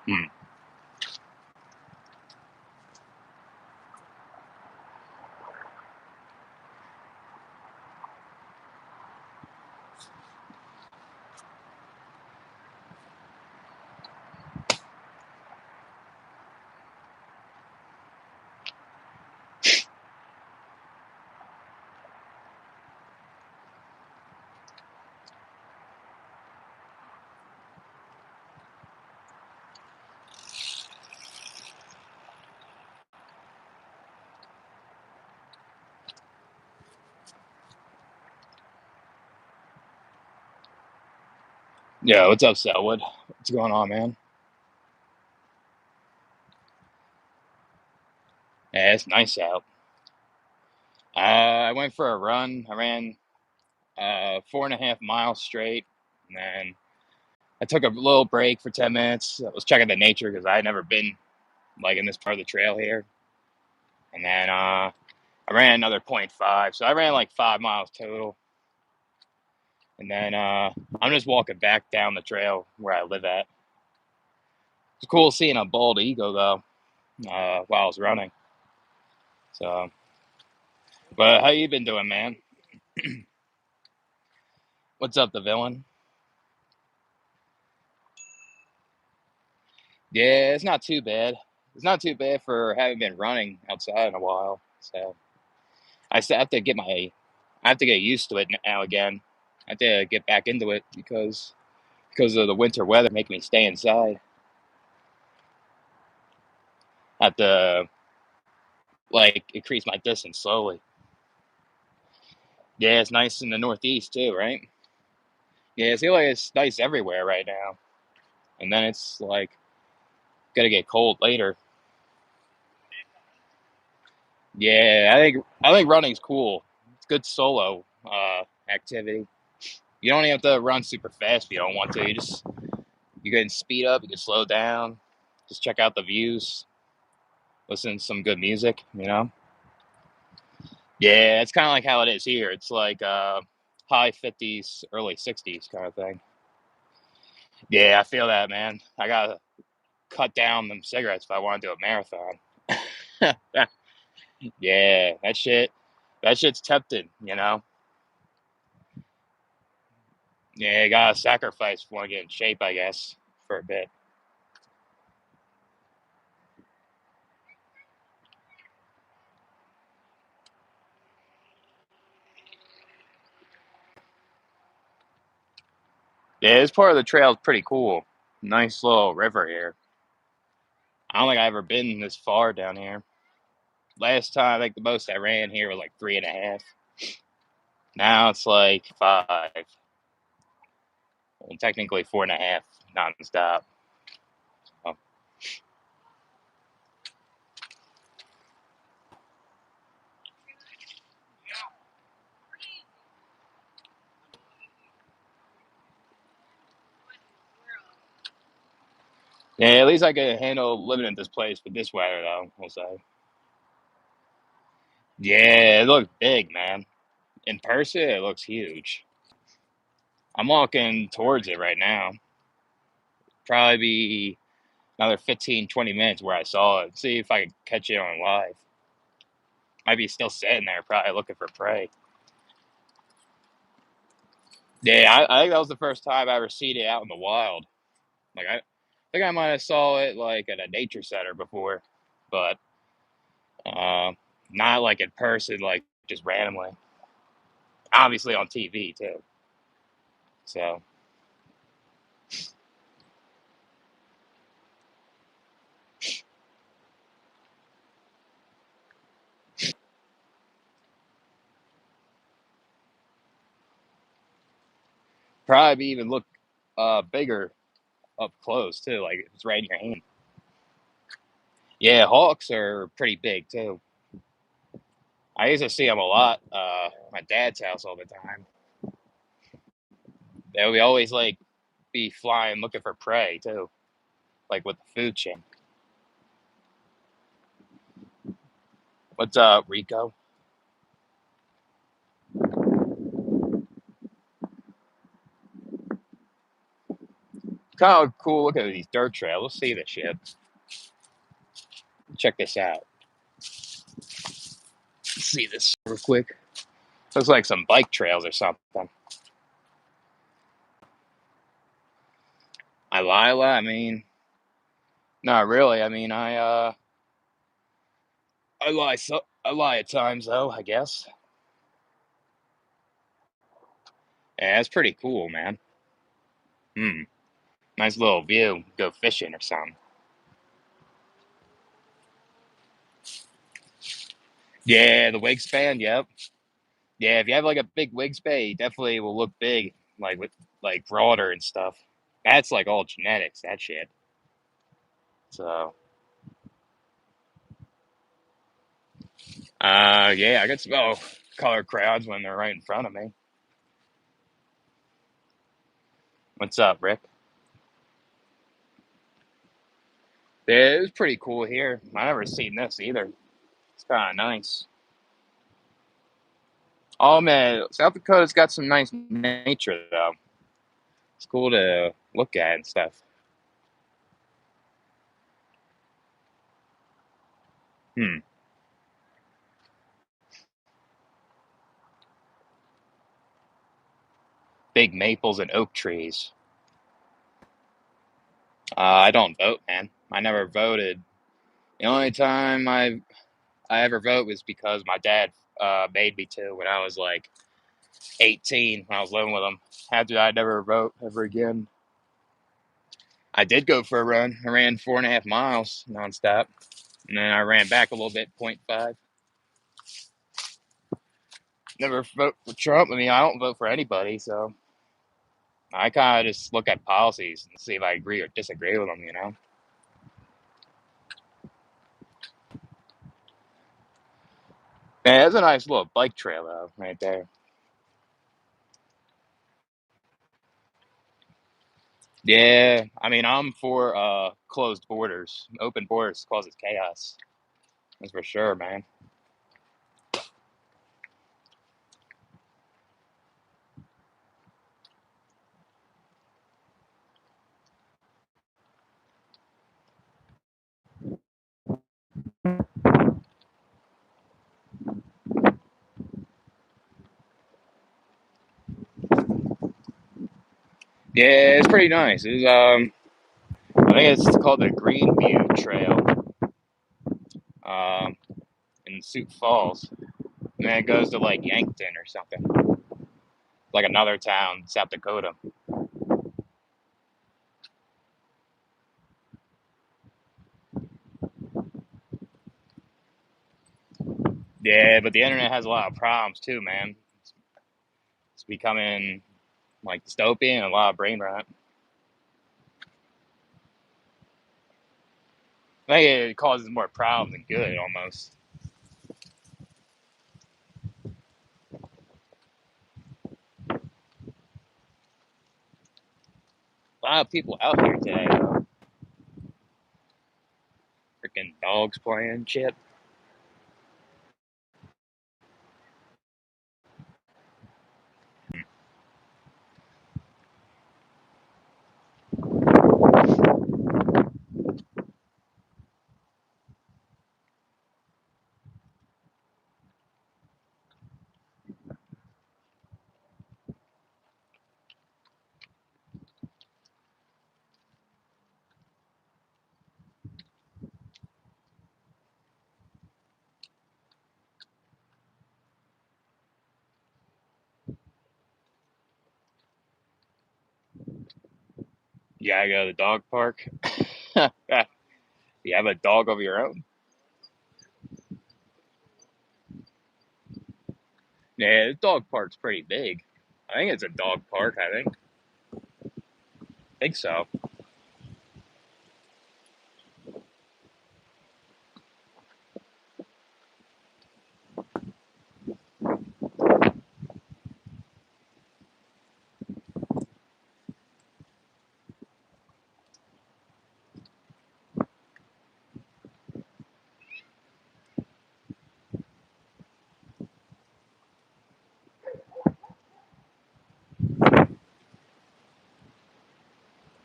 Hmm. Yeah, what's up, Selwood? What's going on, man? Yeah, it's nice out. I went for a run. I ran 4.5 miles straight, and then I took a little break for 10 minutes. I was checking the nature because I had never been like in this part of the trail here, and then I ran another point 0.5, so I ran like 5 miles total. And then I'm just walking back down the trail where I live at. It's cool seeing a bald eagle though while I was running. So, but how you been doing, man? What's up, the villain? Yeah, it's not too bad. It's not too bad for having been running outside in a while. So have to get I have to get used to it now again. I have to get back into it because of the winter weather making me stay inside. I have to like increase my distance slowly. Yeah, it's nice in the Northeast too, right? Yeah, I feel like it's nice everywhere right now, and then it's like gonna get cold later. Yeah, I think running's cool. It's good solo activity. You don't even have to run super fast if you don't want to. You can speed up, you can slow down, just check out the views, listen to some good music. Yeah, it's kind of like how it is here. It's like high 50s, early 60s kind of thing. Yeah, I feel that, man. I gotta cut down them cigarettes if I want to do a marathon. Yeah, that shit's tempting. Yeah, you gotta sacrifice if you want to get in shape, I guess, for a bit. Yeah, this part of the trail is pretty cool. Nice little river here. I don't think I've ever been this far down here. Last time, I think the most I ran here was like 3.5. Now it's like 5. Well, technically 4.5 nonstop. So, yeah, at least I can handle living in this place with this weather, though, we'll say. Yeah, it looks big, man. In person, it looks huge. I'm walking towards it right now. Probably be another 15, 20 minutes where I saw it. See if I can catch it on live. Might be still sitting there, probably looking for prey. Yeah, I think that was the first time I ever seen it out in the wild. Like I think I might have saw it like at a nature center before, but uh, not like in person, like just randomly. Obviously on TV too. So probably even look bigger up close too, like it's right in your hand. Yeah, hawks are pretty big too. I used to see them a lot. At my dad's house all the time. They would always like be flying looking for prey too, like with the food chain. What's up, Rico? kind of cool. Look at these dirt trails. Let's see this shit. Check this out. Let's see this real quick. Looks like some bike trails or something. I lie. I mean, not really. I mean, I lie. I lie at times, though. I guess. Yeah, it's pretty cool, man. Hmm. Nice little view. Go fishing or something. Yeah, the wingspan. Yep. Yeah, if you have like a big wingspan, it definitely will look big, like with like broader and stuff. That's like all genetics. That shit. So, yeah, I get to go color crowds when they're right in front of me. What's up, Rick? Yeah, it was pretty cool here. I never seen this either. It's kind of nice. Oh man, South Dakota's got some nice nature though. It's cool to look at and stuff. Hmm. Big maples and oak trees. I don't vote, man. I never voted. The only time I ever vote was because my dad made me to when I was like 18 when I was living with him. After that, I never vote ever again. I did go for a run. I ran 4.5 miles nonstop, and then I ran back a little bit, point 0.5. Never vote for Trump. I mean, I don't vote for anybody, so I kind of just look at policies and see if I agree or disagree with them. Yeah, it's a nice little bike trail though, right there. Yeah, I mean, I'm for closed borders. Open borders causes chaos. That's for sure, man. Yeah, it's pretty nice. I think it's called the Greenview Trail, um, in Sioux Falls, and then it goes to like Yankton or something, like another town, South Dakota. Yeah, but the internet has a lot of problems too, man. It's becoming like dystopian and a lot of brain rot. I think it causes more problems than good, almost. A lot of people out here today, though. Freaking dogs playing shit. You gotta go to the dog park. You have a dog of your own. Yeah, the dog park's pretty big. I think it's a dog park. I think so.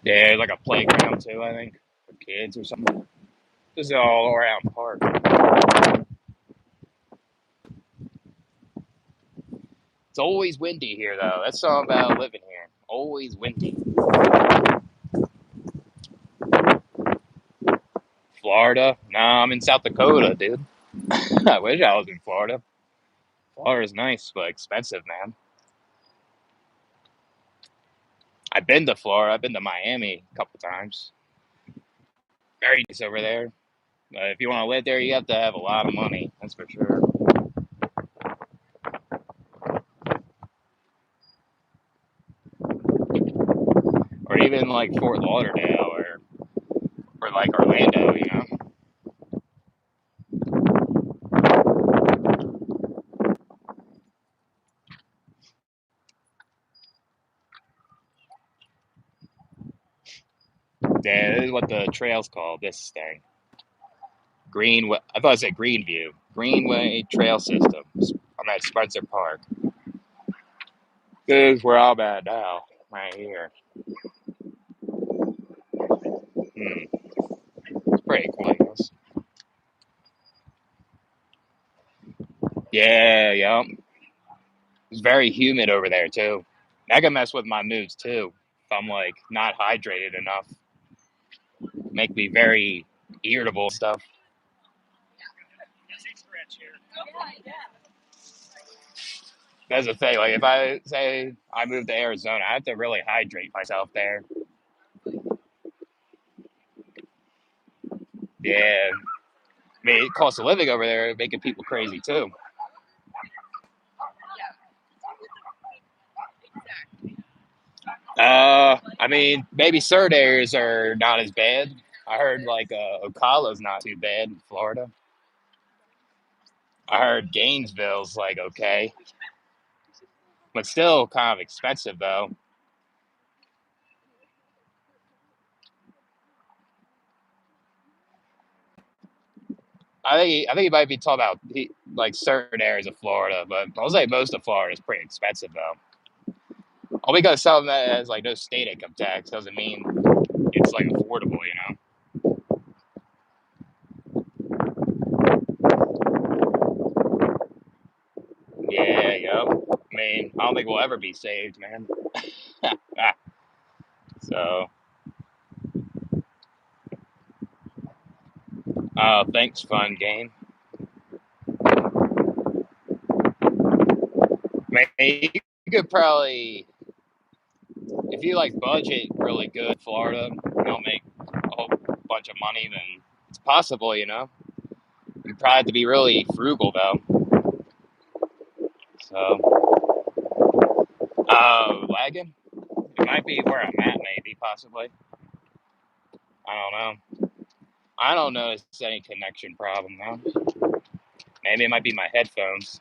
Yeah, like a playground too, I think, for kids or something. This is all around park. It's always windy here, though. That's something about living here. Always windy. Florida? Nah, I'm in South Dakota, dude. I wish I was in Florida. Florida's nice, but expensive, man. I've been to Florida. I've been to Miami a couple times. Very nice over there. But if you want to live there, you have to have a lot of money. That's for sure. Or even like Fort Lauderdale or like Orlando, you know? Yeah, this is what the trail's called, this thing. I thought it said Greenview. Greenway Trail Systems. I'm at Spencer Park. This is where I'm at now, right here. It's pretty cool, I guess. Yeah, yeah. It's very humid over there too. That can mess with my moods too. If I'm like not hydrated enough, make me very irritable and stuff. That's the thing. Like if I say I move to Arizona, I have to really hydrate myself there. Yeah. I mean, cost of living over there making people crazy too. I mean, maybe certain areas are not as bad. I heard like Ocala's not too bad in Florida. I heard Gainesville's like okay, but still kind of expensive though. I think he might be talking about like certain areas of Florida, but I'll say most of Florida is pretty expensive though. All because something that has like no state income tax doesn't mean it's like affordable, you know? Yeah, yep. I mean, I don't think we'll ever be saved, man. So, thanks, fun game. I mean, you could probably, if you like budget really good, Florida, you'll make a whole bunch of money. Then it's possible, you know. You probably have to be really frugal though. So, lagging. It might be where I'm at, maybe, possibly. I don't know. I don't notice any connection problem though. Maybe it might be my headphones.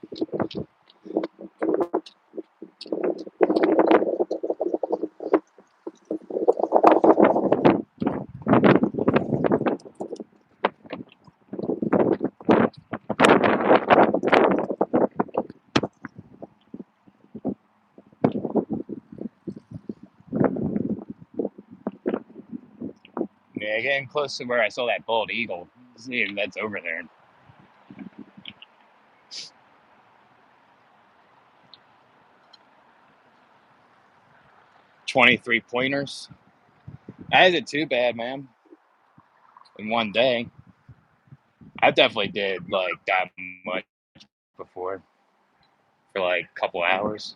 Yeah, getting close to where I saw that bald eagle. See if that's over there. 23 pointers. That isn't too bad, man. In one day, I definitely did like that much before for like a couple hours.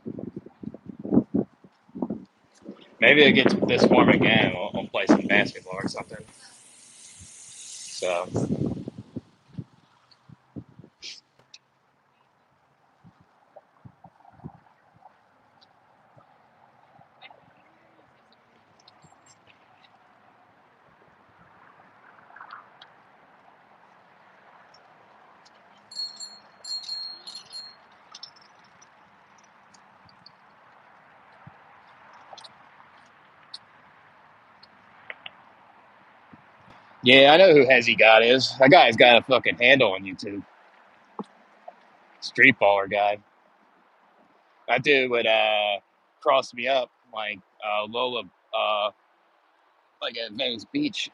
Maybe it gets this warm again. I'll play some basketball or something. So yeah, I know who Hezzy God is. That guy's got a fucking handle on YouTube. Street baller guy. That dude would cross me up like Lola. like at Venice Beach.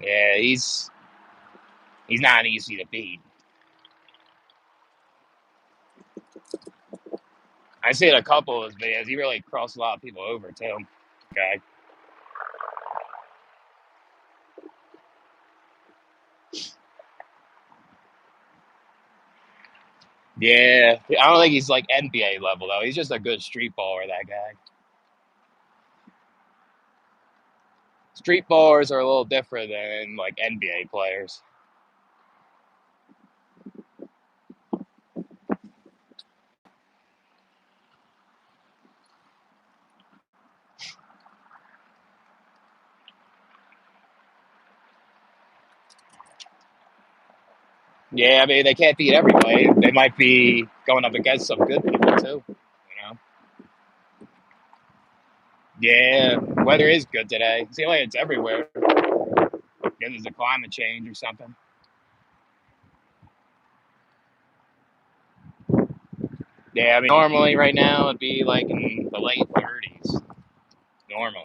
Yeah, he's not easy to beat. I see it a couple of his videos. He really crossed a lot of people over too. Okay. Yeah, I don't think he's like NBA level though. He's just a good street baller. That guy. Street ballers are a little different than like NBA players. Yeah, I mean they can't beat everybody. They might be going up against some good people too. You know. Yeah, weather is good today. Seems like it's everywhere. Maybe there's a climate change or something. Yeah, I mean normally right now it'd be like in the late 30s. Normally.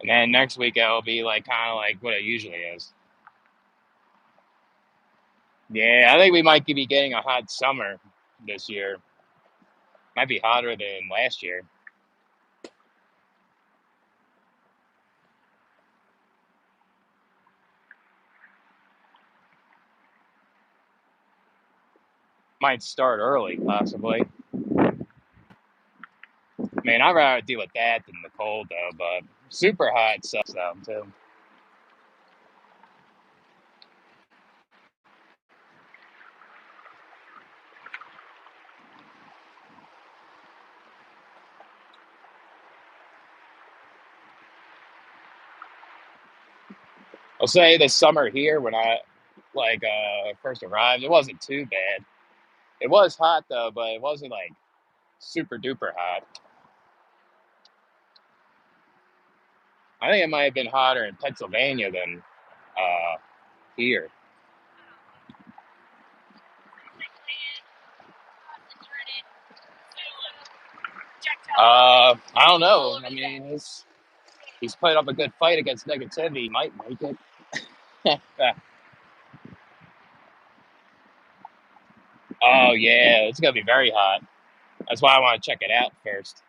And then next week it'll be like kind of like what it usually is. Yeah, I think we might be getting a hot summer this year. Might be hotter than last year. Might start early, possibly. I mean, I'd rather deal with that than the cold, though, but super hot sucks, though, too. I'll say this summer here, when I first arrived, it wasn't too bad. It was hot, though, but it wasn't like super duper hot. I think it might have been hotter in Pennsylvania than here. I don't know. I mean, he's put up a good fight against negativity. He might make it. Oh yeah, it's gonna be very hot. That's why I want to check it out first.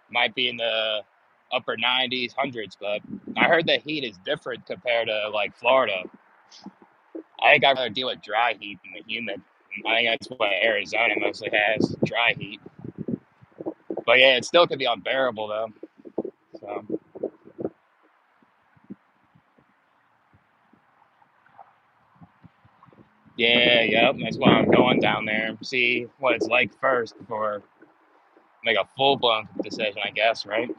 Might be in the upper 90s, hundreds, but I heard the heat is different compared to like Florida. I think I'd rather deal with dry heat than the humid. I think that's what Arizona mostly has, dry heat. But yeah, it still could be unbearable though. So yeah, yep. That's why I'm going down there. See what it's like first before make a full blown decision, I guess, right?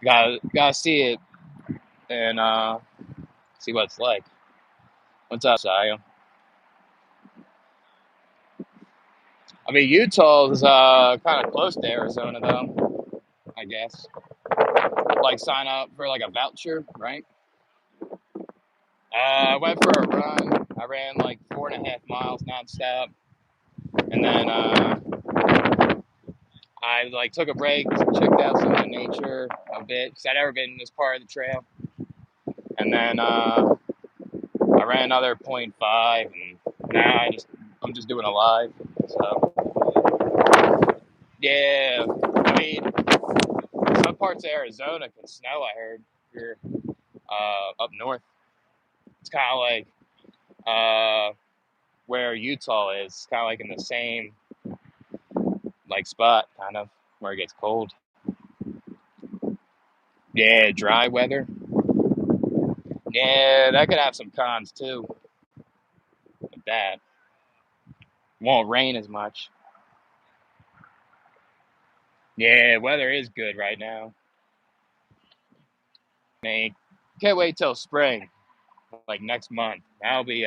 Gotta see it and see what it's like. What's up, Saya? I mean, Utah is kind of close to Arizona, though. I guess like sign up for like a voucher, right? I went for a run. I ran like 4.5 miles nonstop, and then I like took a break, checked out some of the nature a bit because I'd never been in this part of the trail, and then I ran another point 0.5, and now I'm just doing a live. So yeah, I mean, some parts of Arizona can snow. I heard here up north. It's kind of like where Utah is, kind of like in the same like spot, kind of where it gets cold. Yeah, dry weather. Yeah, that could have some cons too. With that, won't rain as much. Yeah, weather is good right now. Man, can't wait till spring, like next month. That'll be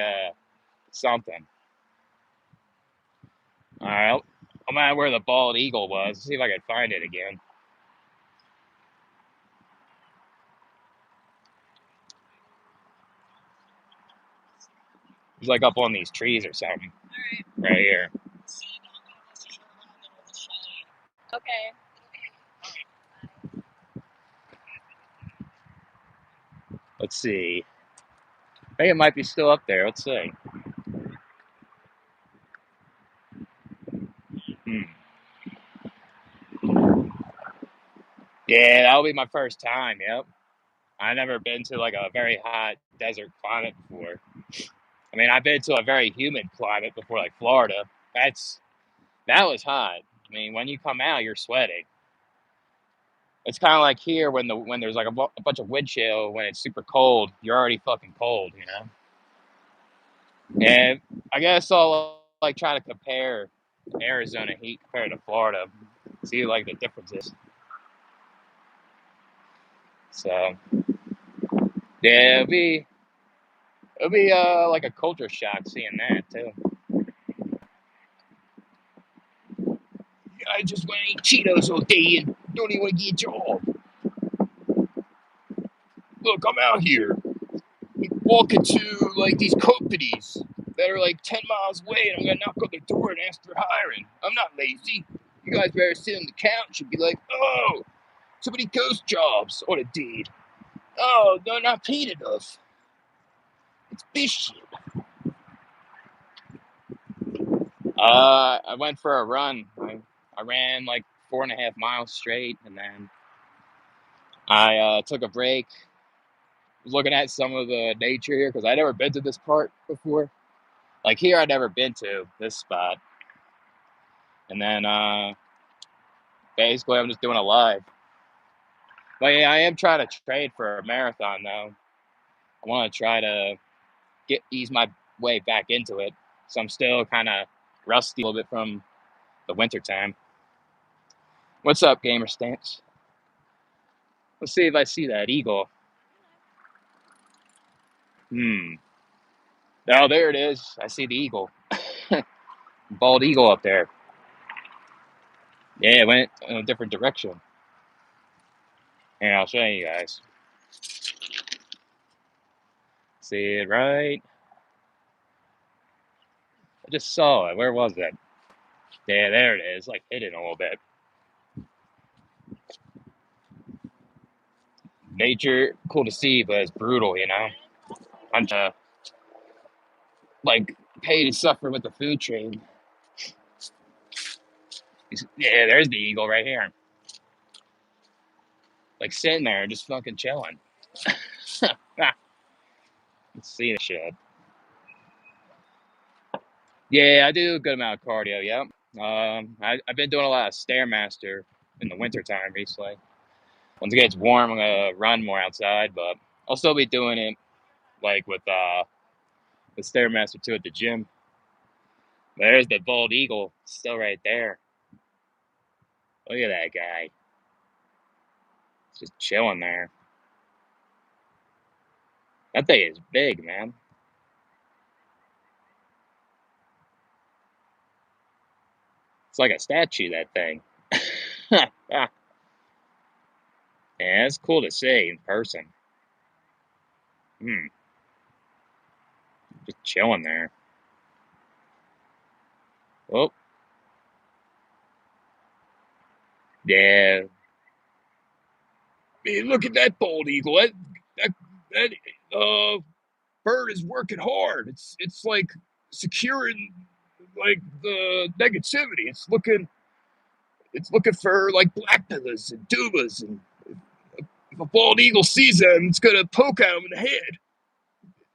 something. All right, I'm at where the bald eagle was. See if I can find it again. He's like up on these trees or something. Right here. Okay. Let's see. I think it might be still up there. Let's see. Hmm. Yeah, that'll be my first time. Yep. I've never been to like a very hot desert climate before. I mean, I've been to a very humid climate before, like Florida. That was hot. I mean, when you come out, you're sweating. It's kind of like here when there's like a bunch of wind chill when it's super cold. You're already fucking cold, you know. And I guess I'll like try to compare Arizona heat compared to Florida, see like the differences. So yeah, it'll be like a culture shock seeing that too. I just want to eat Cheetos all day and don't even want to get a job. Look, I'm out here walking to like these companies that are like 10 miles away, and I'm gonna knock on the door and ask for hiring. I'm not lazy. You guys better sit on the couch and be like, oh, somebody ghost jobs on a deed. Oh, they're not paid enough. It's this shit. I went for a run. I ran like 4.5 miles straight, and then I took a break. Was looking at some of the nature here because I'd never been to this part before. Like here, I'd never been to this spot, and then basically I'm just doing a live. But yeah, I am trying to trade for a marathon though. I want to try to ease my way back into it. So I'm still kind of rusty a little bit from the winter time. What's up, Gamer Stance? Let's see if I see that eagle. Hmm. Oh, there it is. I see the eagle. Bald eagle up there. Yeah, it went in a different direction. And I'll show you guys. See it right? I just saw it. Where was it? Yeah, there it is. Like hidden a little bit. Nature, cool to see, but it's brutal, you know? I'm like pay to suffer with the food trade. Yeah, there's the eagle right here. Like sitting there, just fucking chilling. Let's see the shit. Yeah, I do a good amount of cardio. Yep. I've been doing a lot of stairmaster in the wintertime recently. Once it gets warm, I'm gonna run more outside, but I'll still be doing it like with the stairmaster too at the gym. There's the bald eagle still right there. Look at that guy, just chilling there. That thing is big, man. It's like a statue. That thing. Yeah, it's cool to see in person. Hmm, just chilling there. Oh, yeah. Man, look at that bald eagle. That bird is working hard. It's like securing like the negativity. It's looking for like black pillars and tubas, and if a bald eagle sees them, it's gonna poke at him in the head.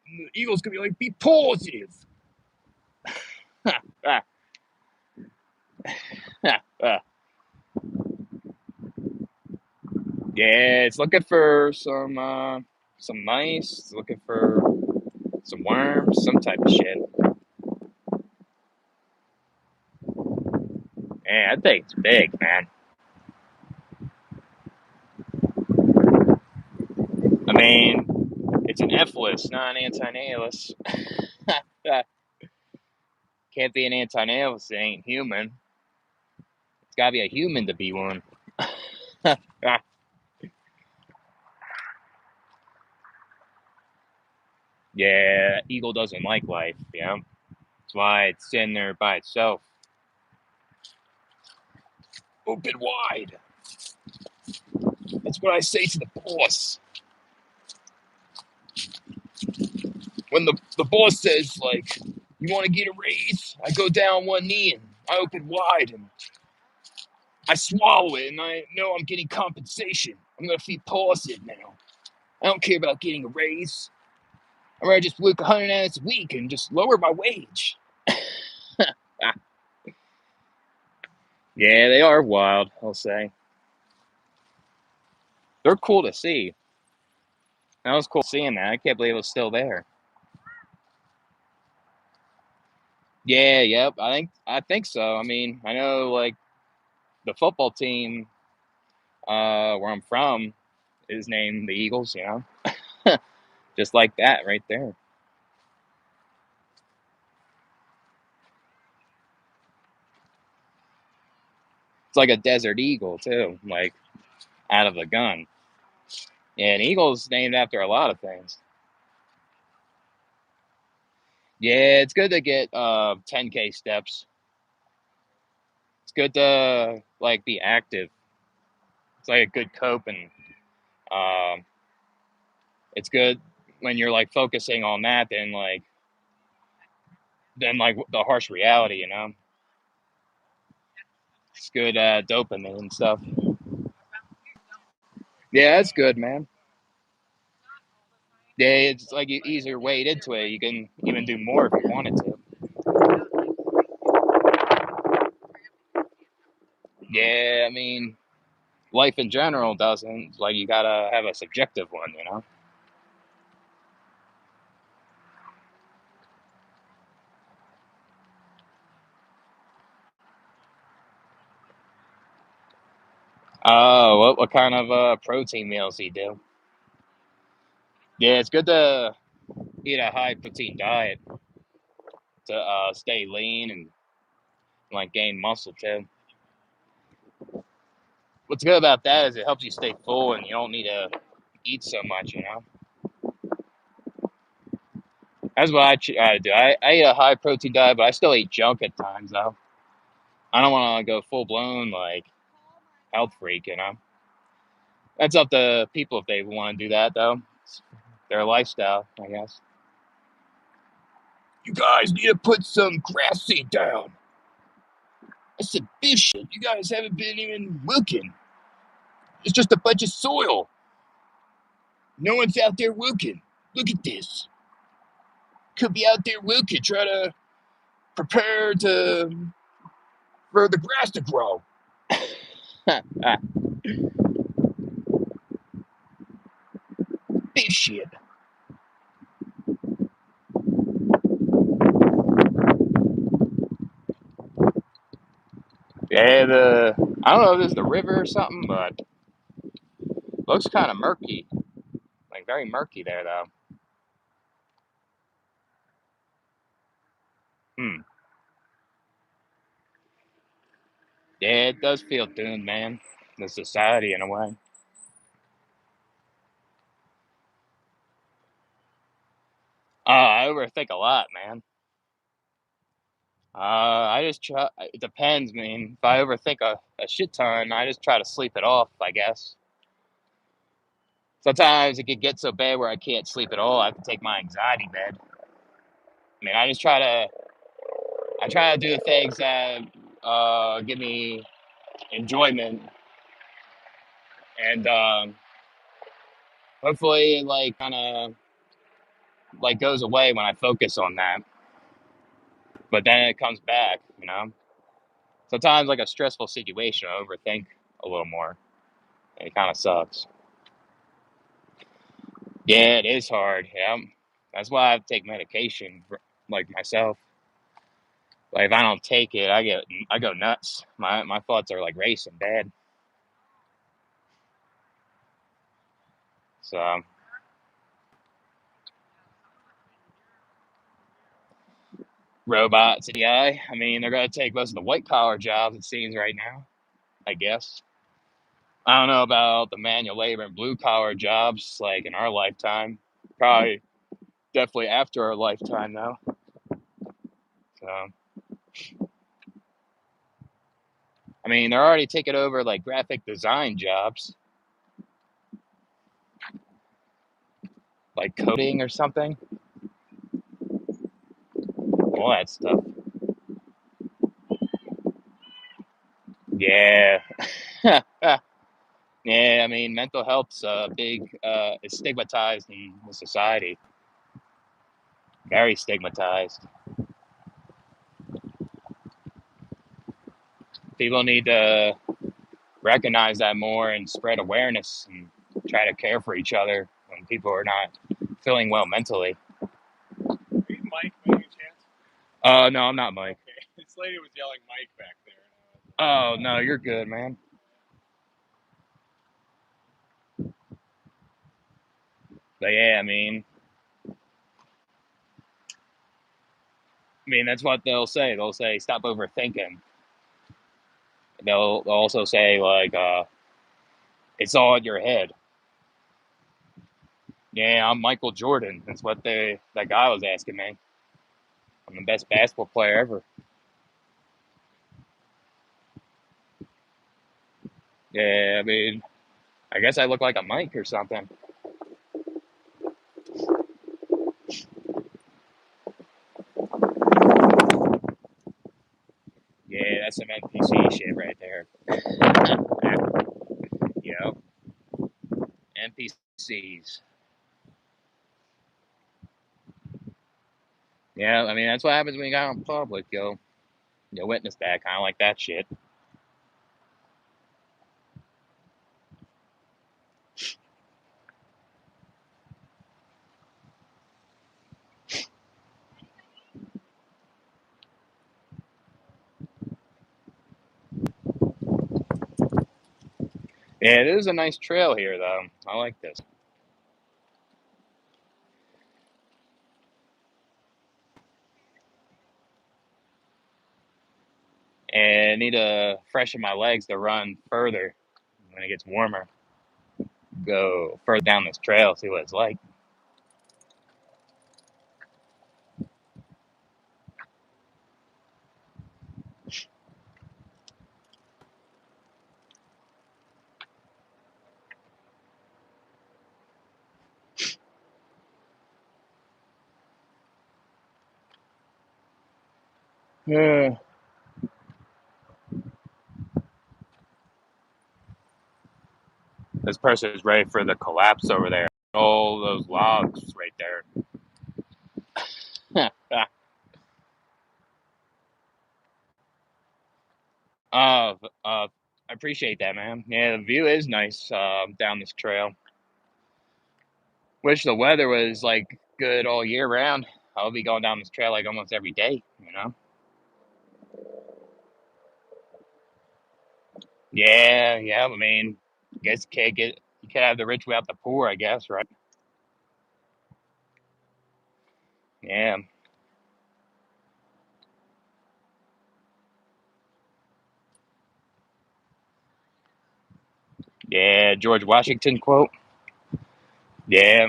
And the eagle's gonna be like, "Be positive." Yeah, it's looking for some mice. It's looking for some worms, some type of shit. Man, that thing's big, man. I mean, it's an F-list, not an anti-nihilist. Can't be an anti-nihilist, it ain't human. It's gotta be a human to be one. Yeah, eagle doesn't like life. Yeah, that's why it's sitting there by itself, open wide. That's what I say to the boss. When the boss says, like, you want to get a raise, I go down one knee and I open wide and I swallow it and I know I'm getting compensation. I'm gonna feed pause it now. I don't care about getting a raise. I'd rather just work 100 hours a week and just lower my wage. Yeah, they are wild, I'll say. They're cool to see. That was cool seeing that. I can't believe it was still there. Yeah, yep. I think so. I mean, I know like the football team where I'm from is named the Eagles, just like that right there. It's like a desert eagle too, like out of the gun. Yeah, an eagle's named after a lot of things. Yeah, it's good to get 10K steps. It's good to like be active. It's like a good cope, and um, it's good when you're like focusing on that than like the harsh reality. It's good dopamine and stuff. Yeah, it's good, man. Yeah, it's like you ease your weight into it. You can even do more if you wanted to. Yeah, I mean, life in general doesn't. Like, you gotta have a subjective one. Oh, what kind of protein meals do you do? Yeah, it's good to eat a high protein diet to stay lean and like gain muscle too. What's good about that is it helps you stay full and you don't need to eat so much. That's what I try to do. I eat a high protein diet, but I still eat junk at times though. I don't want to go full blown like health freak. That's up to people if they want to do that though. It's their lifestyle, I guess. You guys need to put some grass seed down. I said, Bishop, you guys haven't been even working. It's just a bunch of soil. No one's out there working. Look at this. Could be out there working, try to prepare for the grass to grow. Bishop. Yeah, I don't know if it's the river or something, but looks kind of murky, like very murky there though. Hmm. Yeah, it does feel doomed, man. The society in a way. I overthink a lot, man. I just try. It depends, man. If I overthink a shit ton, I just try to sleep it off, I guess. Sometimes it could get so bad where I can't sleep at all. I have to take my anxiety med. I mean, I try to do the things that give me enjoyment, and hopefully, it, like, kind of like goes away when I focus on that. But then it comes back. Sometimes, like a stressful situation, I overthink a little more. And it kind of sucks. Yeah, it is hard. Yeah, that's why I have to take medication, like myself. Like if I don't take it, I go nuts. My thoughts are like racing bad. So robots in the eye. I mean, they're gonna take most of the white collar jobs. It seems right now. I guess. I don't know about the manual labor and blue collar jobs like in our lifetime. Probably. definitely after our lifetime, though. So, I mean, they're already taking over like graphic design jobs, like coding or something. All that stuff. Yeah. Yeah, I mean, mental health's is stigmatized in the society. Very stigmatized. People need to recognize that more and spread awareness and try to care for each other when people are not feeling well mentally. Are you Mike by any chance? No, I'm not Mike. Okay, this lady was yelling Mike back there. Oh, no, you're good, man. But yeah, I mean, that's what they'll say. They'll say, stop overthinking. They'll also say, like, it's all in your head. Yeah, I'm Michael Jordan. That's what that guy was asking me. I'm the best basketball player ever. Yeah, I mean, I guess I look like a Mike or something. Yeah, that's some NPC shit right there. Yep, NPCs. Yeah, I mean, that's what happens when you go out in public, yo. You witness that, kind of like that shit. Yeah, it is a nice trail here, though. I like this. And I need to freshen my legs to run further when it gets warmer. Go further down this trail, see what it's like. Yeah. This person is ready for the collapse over there. All those logs right there. uh, I appreciate that, man. Yeah, the view is nice down this trail. Wish the weather was like good all year round. I'll be going down this trail like almost every day, you know? Yeah, yeah. I mean, guess you can't have the rich without the poor, I guess, right? Yeah, yeah. George Washington quote. Yeah,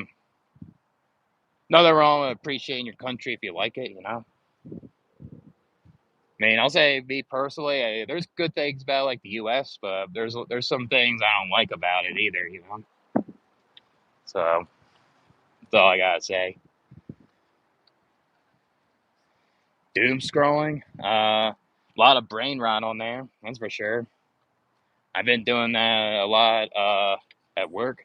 nothing wrong with appreciating your country if you like it, you know. I mean, I'll say me personally, there's good things about like the U.S., but there's some things I don't like about it either, you know. So that's all I gotta say. Doom scrolling, a lot of brain rot on there, that's for sure. I've been doing that a lot at work.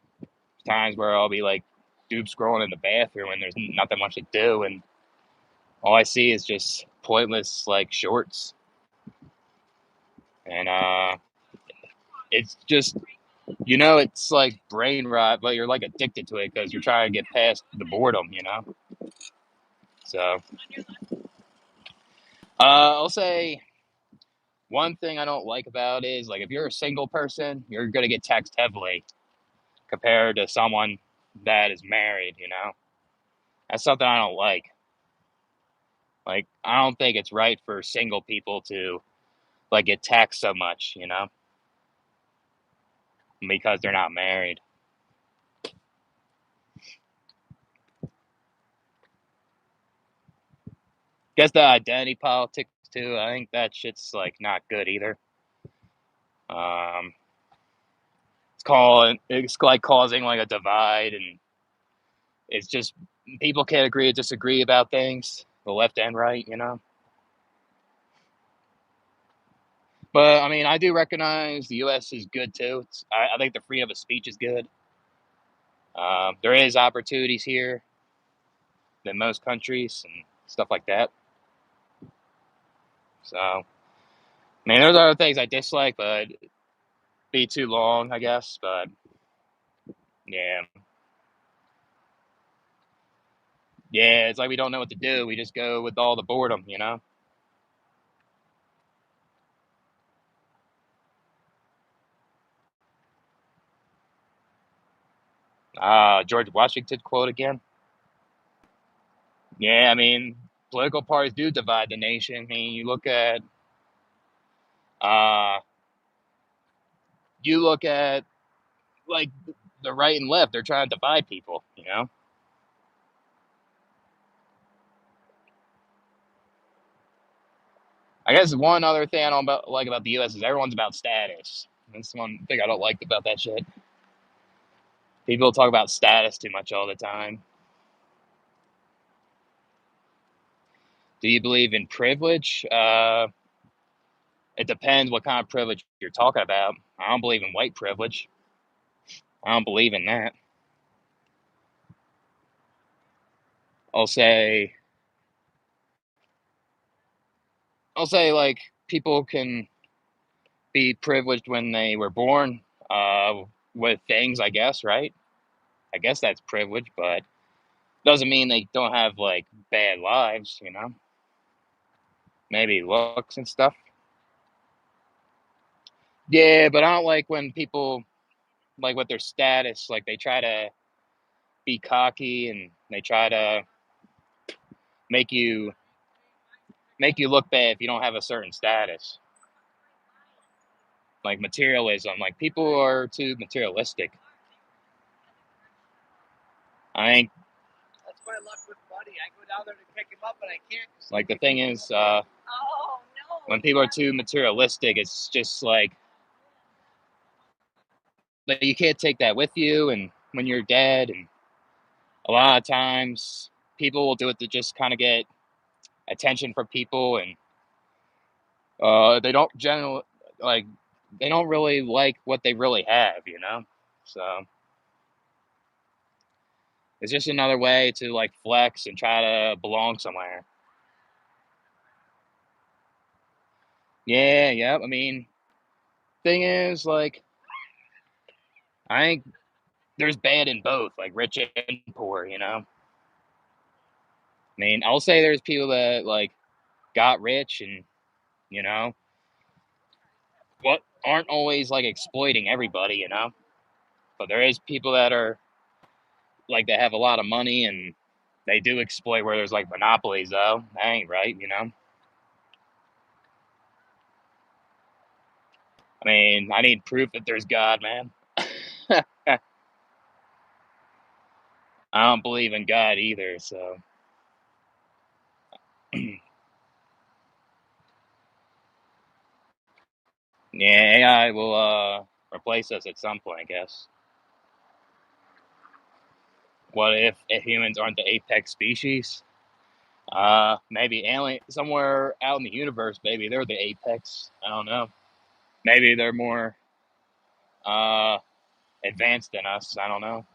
Times where I'll be like doom scrolling in the bathroom and there's nothing much to do, and all I see is just pointless like shorts, and it's just it's like brain rot, but you're like addicted to it because you're trying to get past the boredom, you know. So I'll say one thing I don't like about it is like if you're a single person, you're gonna get taxed heavily compared to someone that is married, you know. That's something I don't like. Like I don't think it's right for single people to like get taxed so much, you know, because they're not married. Guess the identity politics too. I think that shit's like not good either. Um, it's like causing like a divide, and it's just people can't agree to disagree about things, the left and right, you know. But I mean, I do recognize the U.S. is good too. I think the freedom of speech is good. There is opportunities here than most countries and stuff like that. So, I mean, there's other things I dislike, but be too long, I guess. But yeah, yeah, it's like we don't know what to do. We just go with all the boredom, you know. George Washington quote again. Yeah, I mean, political parties do divide the nation. I mean, uh, you look at like the right and left. They're trying to divide people, you know. I guess one other thing I don't like about the U.S. is everyone's about status. That's one thing I don't like about that shit. People talk about status too much all the time. Do you believe in privilege? It depends what kind of privilege you're talking about. I don't believe in white privilege. I don't believe in that. I'll say, I'll say like people can be privileged when they were born with things, I guess, right? I guess that's privilege, but doesn't mean they don't have like bad lives, you know? Maybe looks and stuff. Yeah, but I don't like when people like with their status, like they try to be cocky and they try to make you make you look bad if you don't have a certain status. Like materialism, like people are too materialistic. I think That's my luck with Buddy. I go down there to pick him up, but I can't. like the thing is, Oh no. when people are too materialistic, it's just like you can't take that with you, and when you're dead, and a lot of times people will do it to just kind of get attention from people, and they don't generally like they don't really like what they really have, you know. So it's just another way to like flex and try to belong somewhere. Yeah, yeah. I mean, thing is, like, I think there's bad in both, like rich and poor, you know. I mean, I'll say there's people that like got rich and you know what aren't always like exploiting everybody, you know. But there is people that are like that have a lot of money and they do exploit where there's like monopolies though. That ain't right, you know. I mean, I need proof that there's God, man. I don't believe in God either, so yeah, AI will replace us at some point, I guess. What if humans aren't the apex species? Maybe alien somewhere out in the universe, maybe they're the apex. I don't know. Maybe they're more uh advanced than us. I don't know.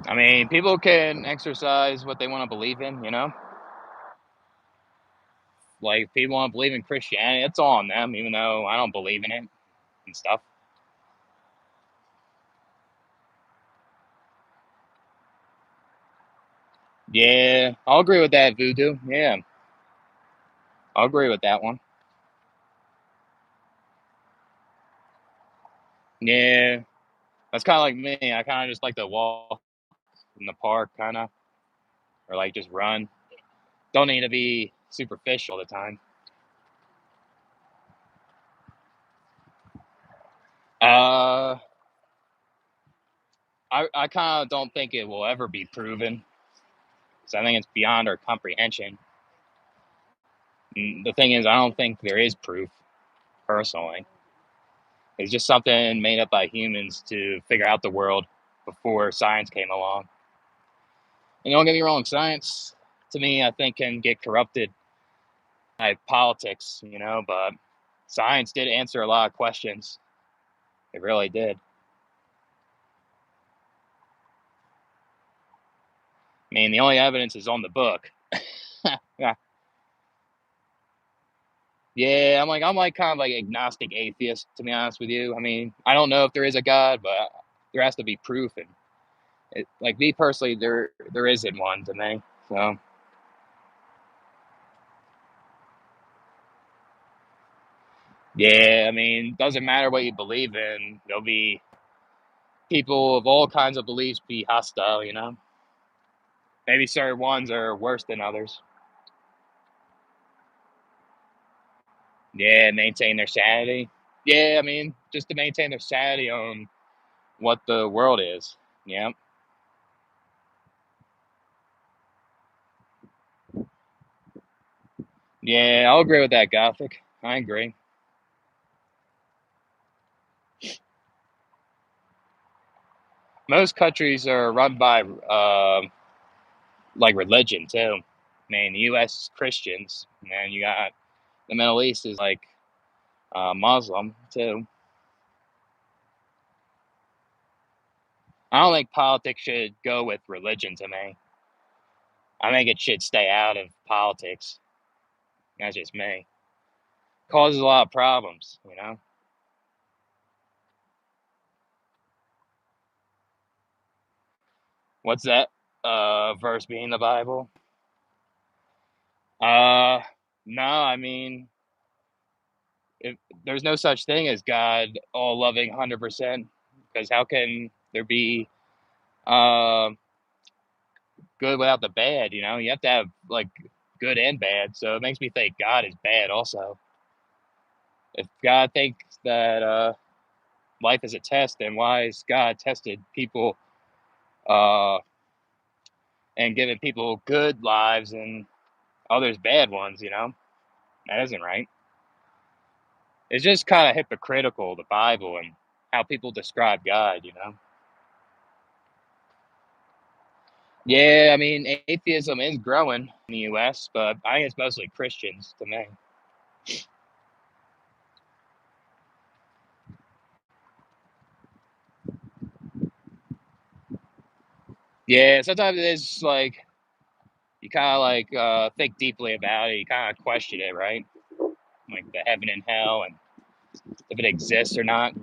I mean, people can exercise what they want to believe in, you know? Like, if people want to believe in Christianity, it's all on them, even though I don't believe in it and stuff. Yeah, I'll agree with that, Voodoo. Yeah, I'll agree with that one. Yeah, that's kind of like me. I kind of just like to walk in the park, kind of, or like just run. Don't need to be superficial all the time. Uh, I kind of don't think it will ever be proven, because I think it's beyond our comprehension. And the thing is, I don't think there is proof, personally. It's just something made up by humans to figure out the world before science came along. And don't get me wrong, science, to me, I think can get corrupted by politics, but science did answer a lot of questions. It really did. I mean, the only evidence is on the book. Yeah. Yeah, I'm like kind of like agnostic atheist, to be honest with you. I mean, I don't know if there is a God, but there has to be proof, and like me personally, there isn't one to me. So yeah, I mean, doesn't matter what you believe in. There'll be people of all kinds of beliefs be hostile. Maybe certain ones are worse than others. Yeah, maintain their sanity. Yeah, I mean, just to maintain their sanity on what the world is. Yeah. Yeah, I'll agree with that, Gothic. I agree. Most countries are run by like religion too. I mean, the U.S. is Christians, and then you got the Middle East is like Muslim too. I don't think politics should go with religion to me. I think it should stay out of politics. That's just me. Causes a lot of problems. What's that verse be in the Bible? Uh, no, I mean, if there's no such thing as God all loving 100%, because how can there be uh, good without the bad? You have to have like good and bad. So it makes me think God is bad also. If God thinks that life is a test, then why is God tested people uh, and giving people good lives and others bad ones? That isn't right. It's just kind of hypocritical, the Bible and how people describe God. Yeah, I mean, atheism is growing in the U.S., but I think it's mostly Christians to me. Yeah, sometimes it is like you kind of like think deeply about it. You kind of question it, right? Like the heaven and hell, and if it exists or not.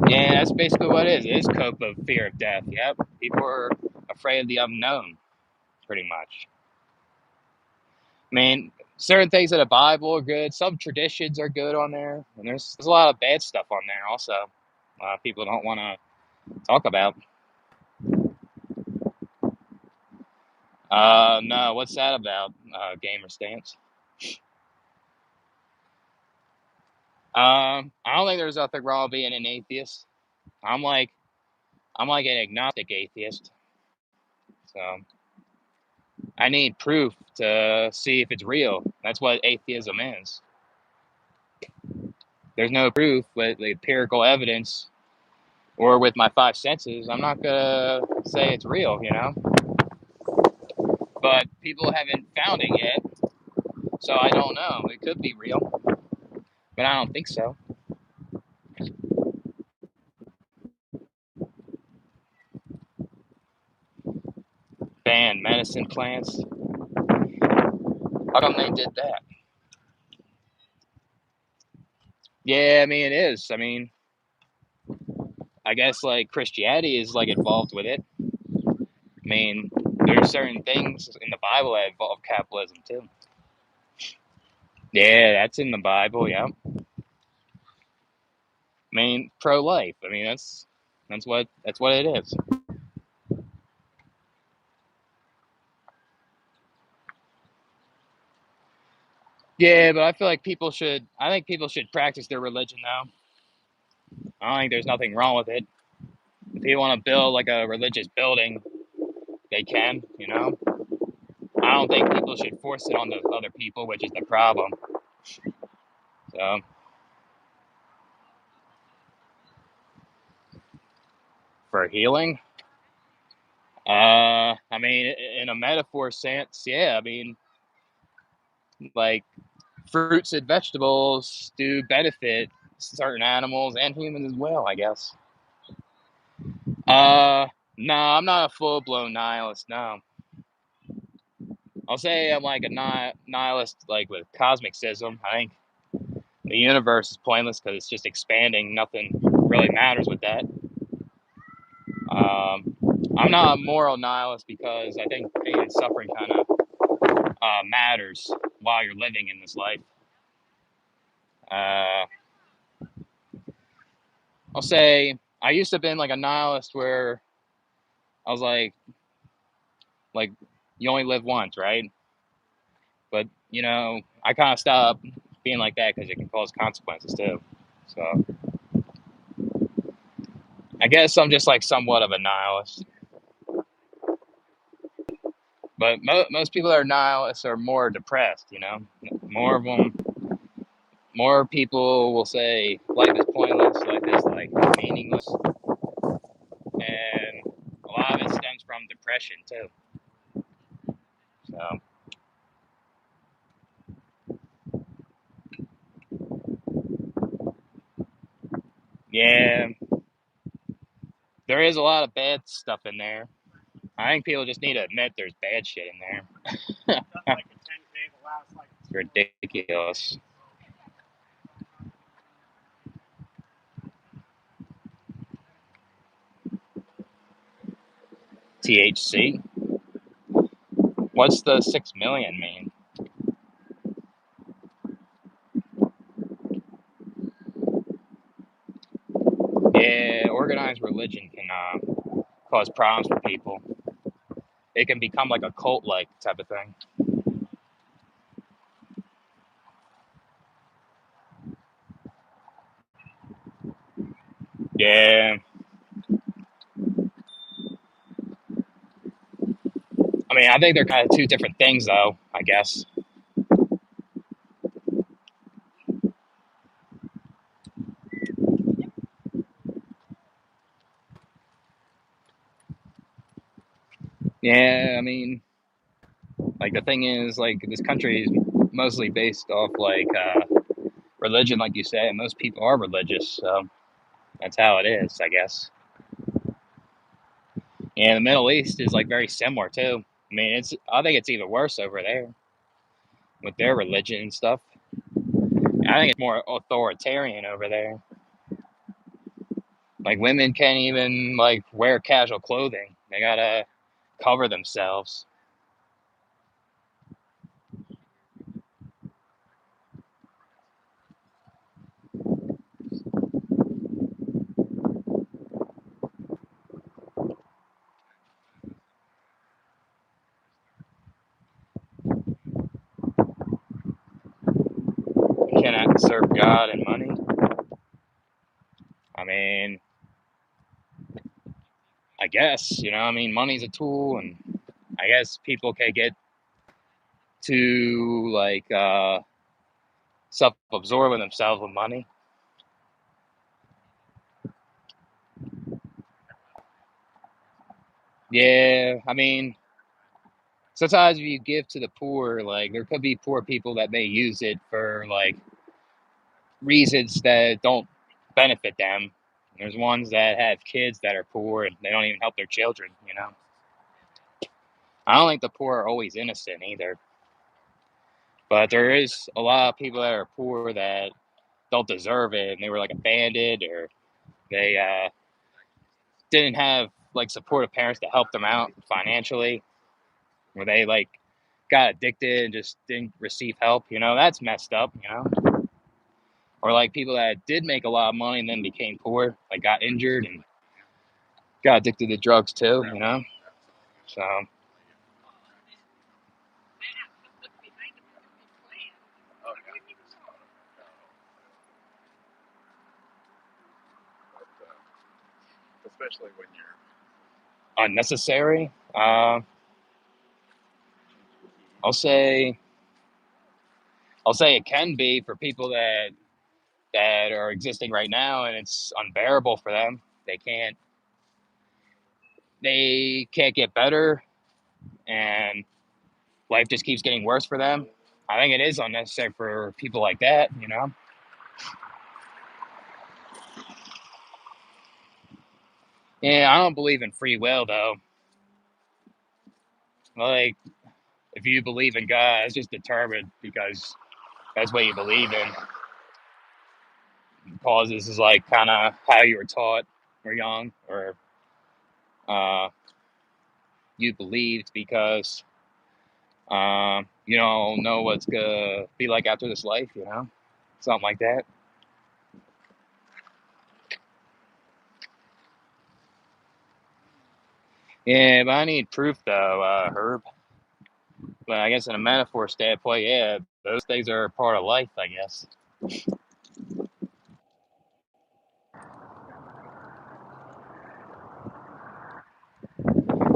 Yeah, that's basically what it is. It is cope of fear of death. Yep, people are afraid of the unknown, pretty much. I mean, certain things in the Bible are good. Some traditions are good on there, and there's a lot of bad stuff on there also. A lot of people don't want to talk about. No, what's that about? Gamer stance. I don't think there's nothing wrong with being an atheist. I'm like I'm like an agnostic atheist, so I need proof to see if it's real. That's what atheism is. There's no proof with the empirical evidence or with my five senses. I'm not gonna say it's real. But people haven't found it yet, so I don't know. It could be real, but I don't think so. Ban medicine plants. How come they did that? Yeah, I mean it is. I mean, I guess like Christianity is like involved with it. I mean, there's certain things in the Bible that involve capitalism too. Yeah, that's in the Bible. Yeah, I mean pro-life. I mean that's what it is. Yeah, but I feel like people should. I think people should practice their religion now. I don't think there's nothing wrong with it. If people want to build like a religious building, they can. I don't think people should force it on the other people, which is the problem. So for healing, I mean, in a metaphor sense, yeah. I mean, like fruits and vegetables do benefit certain animals and humans as well, I guess. Uh, no, I'm not a full blown nihilist. No, I'll say I'm like a nihilist, like with cosmicism. I think the universe is pointless because it's just expanding. Nothing really matters with that. Um, I'm not a moral nihilist because I think pain and suffering kind of matters while you're living in this life. Uh, I'll say I used to have been like a nihilist where I was like you only live once, right? But I kind of stopped being like that because it can cause consequences too. So I guess I'm just like somewhat of a nihilist. But most people that are nihilists are more depressed. More of them, more people will say life is pointless, life is like meaningless, and a lot of it stems from depression too. So yeah, there is a lot of bad stuff in there. I think people just need to admit there's bad shit in there. Like a 10K the last like It's ridiculous. THC? What's the 6 million mean? Yeah, organized religion can cause problems for people. It can become like a cult-like type of thing. Yeah, I mean, I think they're kind of two different things, though. I guess. Yeah, I mean, like the thing is, like this country is mostly based off like religion, like you say. And most people are religious, so that's how it is, I guess. And the Middle East is like very similar too. I mean, I think it's even worse over there with their religion and stuff. I think it's more authoritarian over there. Like women can't even like wear casual clothing. They gotta cover themselves. You cannot serve God and money. I mean, I guess, I mean, money's a tool, and I guess people can get too like self-absorbed in themselves with money. Yeah, I mean, sometimes if you give to the poor, like there could be poor people that may use it for like reasons that don't benefit them. There's ones that have kids that are poor and they don't even help their children. I don't think the poor are always innocent either. But there is a lot of people that are poor that don't deserve it and they were like abandoned or they didn't have like supportive parents to help them out financially, where they like got addicted and just didn't receive help. That's messed up. Or like people that did make a lot of money and then became poor, like got injured and got addicted to drugs too. So especially when you're Unnecessary. I'll say it can be for people that are existing right now, and it's unbearable for them. They can't get better, and life just keeps getting worse for them. I think it is unnecessary for people like that, you know? Yeah, I don't believe in free will, though. Like, if you believe in God, it's just determined because that's what you believe in. Because this is like kind of how you were taught when you're young, or uh, you believed because you don't know what's gonna be like after this life, you know? Something like that. Yeah, but I need proof, though, Herb. But I guess in a metaphor standpoint, yeah, those things are part of life, I guess.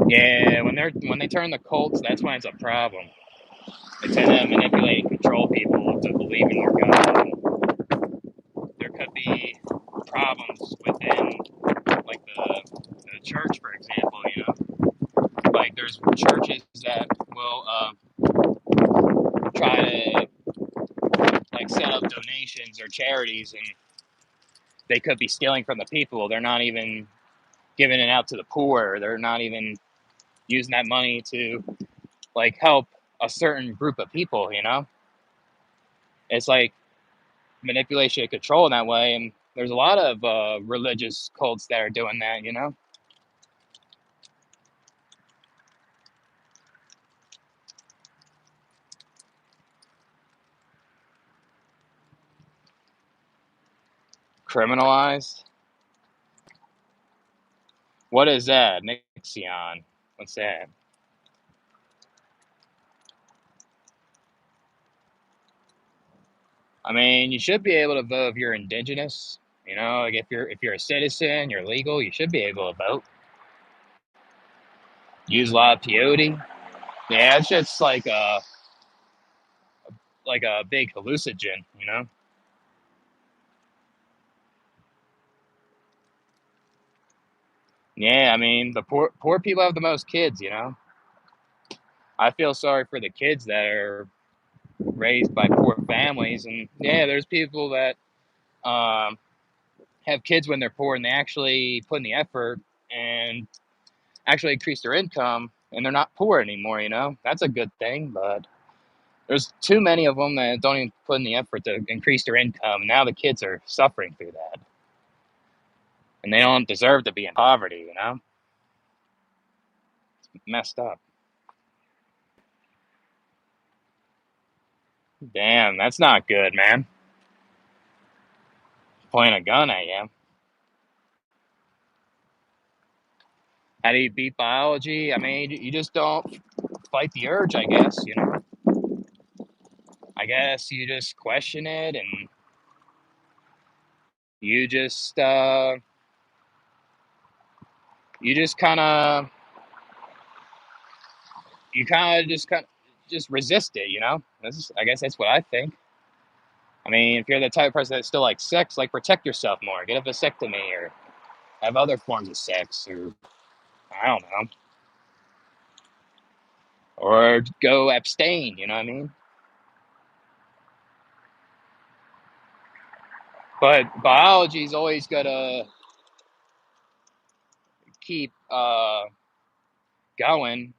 Yeah, when they turn the cults, that's when it's a problem. They tend to manipulate and control people to believe in their God. There could be problems within, like the church, for example. You know, like there's churches that will try to like set up donations or charities, and they could be stealing from the people. They're not even giving it out to the poor. They're not even using that money to like help a certain group of people. You know, it's like manipulation and control in that way. And there's a lot of religious cults that are doing that. You know, criminalized. What is that? Nixion. What's that? I mean, you should be able to vote if you're indigenous. You know, like if you're a citizen, you're legal, you should be able to vote. Use a lot of peyote. Yeah, it's just like a big hallucinogen, you know? Yeah, I mean the poor people have the most kids, you know? I feel sorry for the kids that are raised by poor families, and yeah, there's people that um, have kids when they're poor and they actually put in the effort and actually increase their income and they're not poor anymore, you know? That's a good thing, but there's too many of them that don't even put in the effort to increase their income. Now the kids are suffering through that. And they don't deserve to be in poverty, you know? Messed up. Damn, that's not good, man. Pointing a gun at you. How do you beat biology? I mean, you just don't fight the urge, I guess, you know? I guess you just question it and you just, uh, you just kind of, you just resist it, you know? I guess that's what I think. I mean, if you're the type of person that still likes sex, like protect yourself more. Get a vasectomy or have other forms of sex, or I don't know, or go abstain. You know what I mean? But biology's always gonna keep going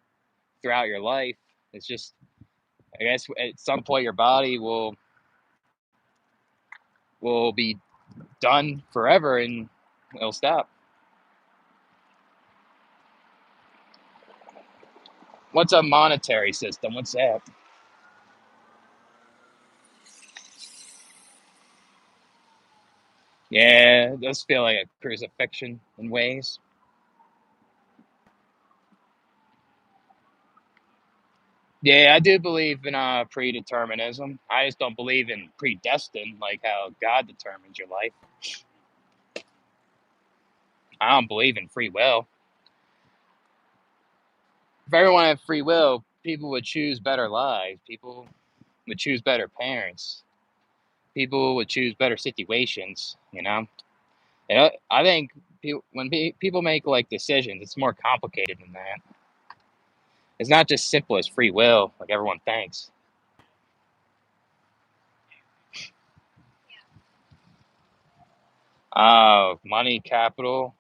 throughout your life. It's just, I guess, at some point your body will be done forever and it'll stop. What's a monetary system? What's that? Yeah, it does feel like a crucifixion in ways. Yeah, I do believe in predeterminism. I just don't believe in predestined, like how God determines your life. I don't believe in free will. If everyone had free will, people would choose better lives. People would choose better parents. People would choose better situations. And I think when people make like decisions, it's more complicated than that. It's not just simple as free will, like everyone thinks. Money, capital.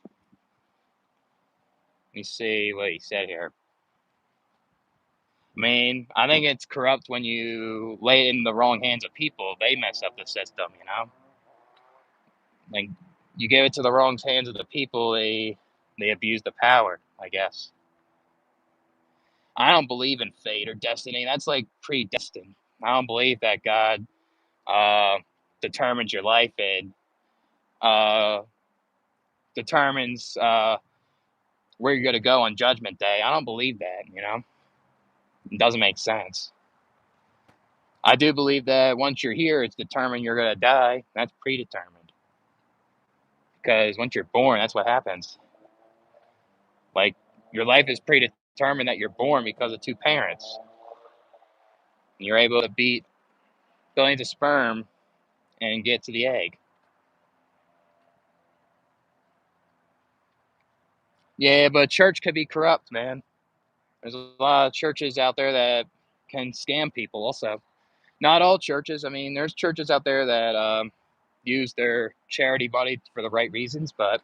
Let me see what he said here. I mean, I think it's corrupt when you lay it in the wrong hands of people. They mess up the system. Like you give it to the wrong hands of the people, they abuse the power, I guess. I don't believe in fate or destiny. That's like predestined. I don't believe that God uh, determines your life and uh, determines where you're going to go on Judgment Day. I don't believe that. It doesn't make sense. I do believe that once you're here, it's determined you're going to die. That's predetermined. Because once you're born, that's what happens. Like, your life is predetermined that you're born because of two parents. And you're able to beat billions of sperm and get to the egg. Yeah, but church could be corrupt, man. There's a lot of churches out there that can scam people also. Not all churches. I mean, there's churches out there that use their charity money for the right reasons, but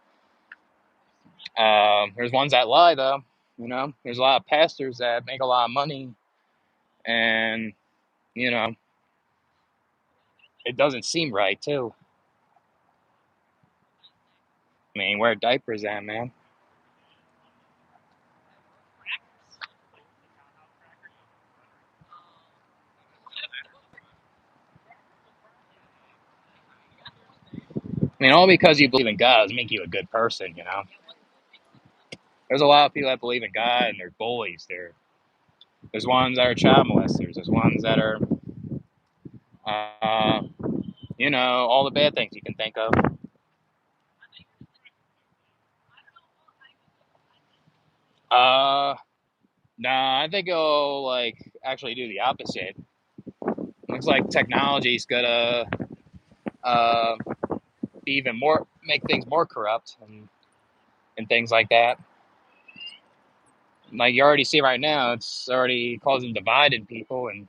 there's ones that lie, though. There's a lot of pastors that make a lot of money, and you know, it doesn't seem right too. I mean, wear diapers, at man. I mean, all because you believe in God doesn't make you a good person. There's a lot of people that believe in God and they're bullies. There's ones that are child molesters. There's ones that are, uh, all the bad things you can think of. Uh, nah, I think it'll like actually do the opposite. Looks like technology's gonna uh, be even more, make things more corrupt and things like that. Like you already see right now, it's already causing divide in people, and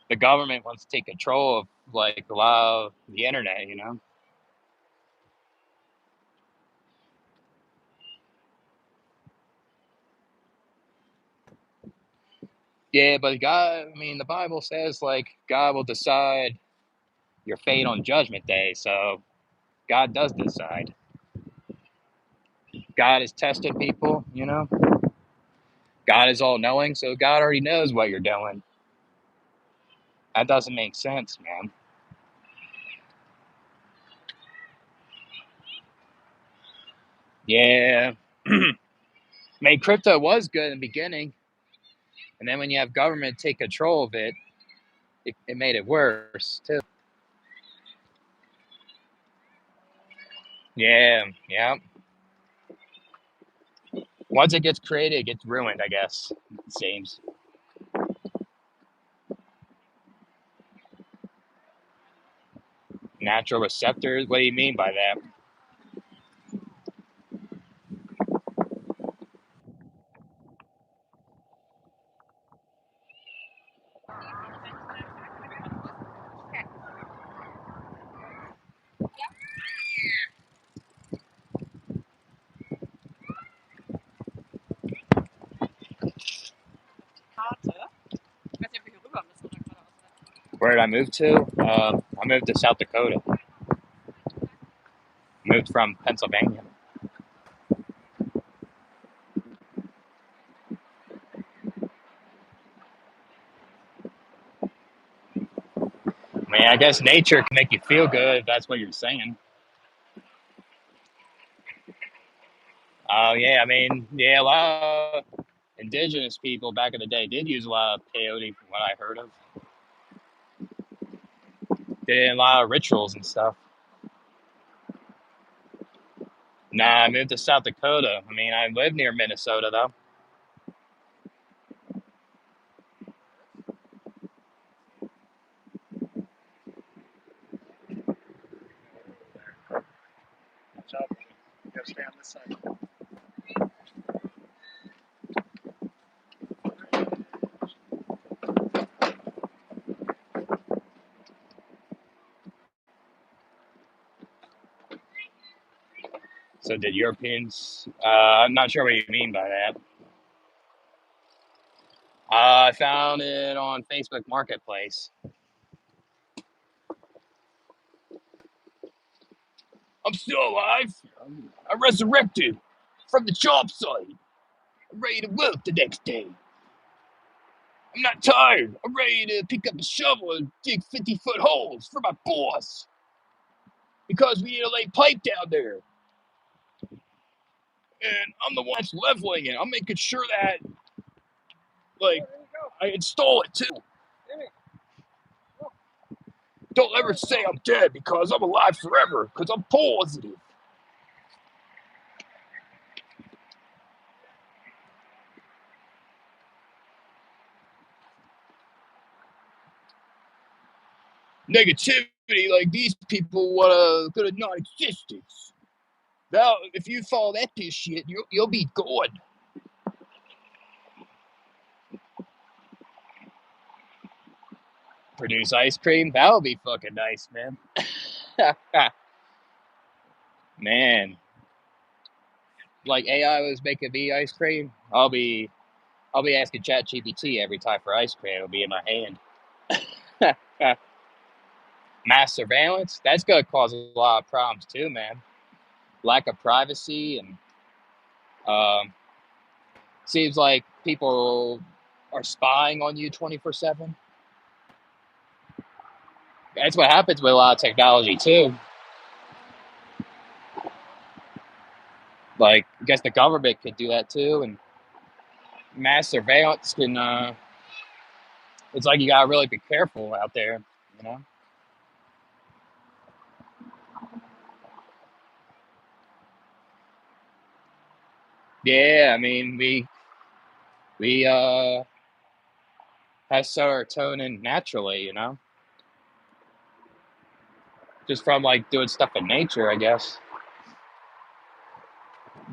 the government wants to take control of like a lot of the internet. Yeah, but God, I mean, the Bible says like God will decide your fate on Judgment Day, so God does decide. God is testing people. God is all knowing, so God already knows what you're doing. That doesn't make sense, man. Yeah. I mean, crypto was good in the beginning, and then when you have government take control of it made it worse too. Yeah, yeah. Once it gets created, it gets ruined, I guess. It seems. Natural receptors? What do you mean by that? Where did I move to? I moved to South Dakota. Moved from Pennsylvania. I mean, I guess nature can make you feel good if that's what you're saying. Oh, yeah. I mean, yeah, a lot of indigenous people back in the day did use a lot of peyote, from what I heard of. Did a lot of rituals and stuff. Nah, I moved to South Dakota. I mean, I live near Minnesota though. Watch out, buddy. You gotta stay on this side. So did Europeans? I'm not sure what you mean by that. I found it on Facebook Marketplace. I'm still alive. I resurrected from the job site. I'm ready to work the next day. I'm not tired. I'm ready to pick up a shovel and dig 50-foot holes for my boss because we need to lay pipe down there. And I'm the one that's leveling it. I'm making sure that, like, Oh, there you go. I install it too. Jimmy. Don't ever say I'm dead because I'm alive forever because I'm positive. Negativity, like these people want to go to non-existence. Now, if you follow that piece of shit, you'll be good. Produce ice cream? That would be fucking nice, man. Man, like AI was making me ice cream. I'll be asking ChatGPT every time for ice cream. It'll be in my hand. Mass surveillance? That's gonna cause a lot of problems too, man. Lack of privacy and um, seems like people are spying on you 24/7. That's what happens with a lot of technology too. Like, I guess the government could do that too, and mass surveillance can. It's like you gotta really be careful out there, you know. Yeah, I mean we have serotonin naturally, you know, just from like doing stuff in nature, I guess.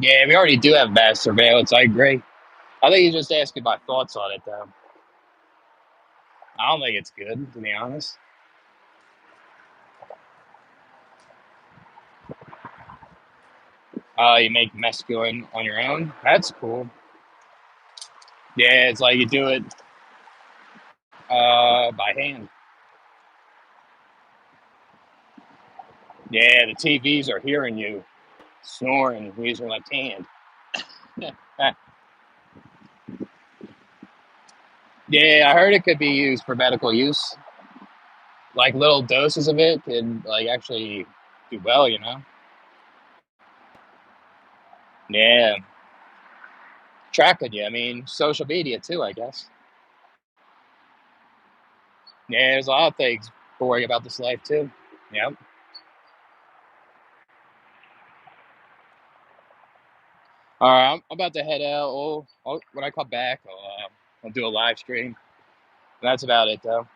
Yeah, we already do have mass surveillance. I agree. I think he's just asking my thoughts on it, though. I don't think it's good, to be honest. You make mescaline on your own. That's cool. Yeah, it's like you do it by hand. Yeah, the TVs are hearing you snoring using your left hand. Yeah, I heard it could be used for medical use. Like little doses of it could like actually do well, you know. Yeah, tracking you. I mean, social media too, I guess. Yeah, there's a lot of things boring about this life too. Yep. All right, I'm about to head out. When I come back, I'll do a live stream. That's about it, though.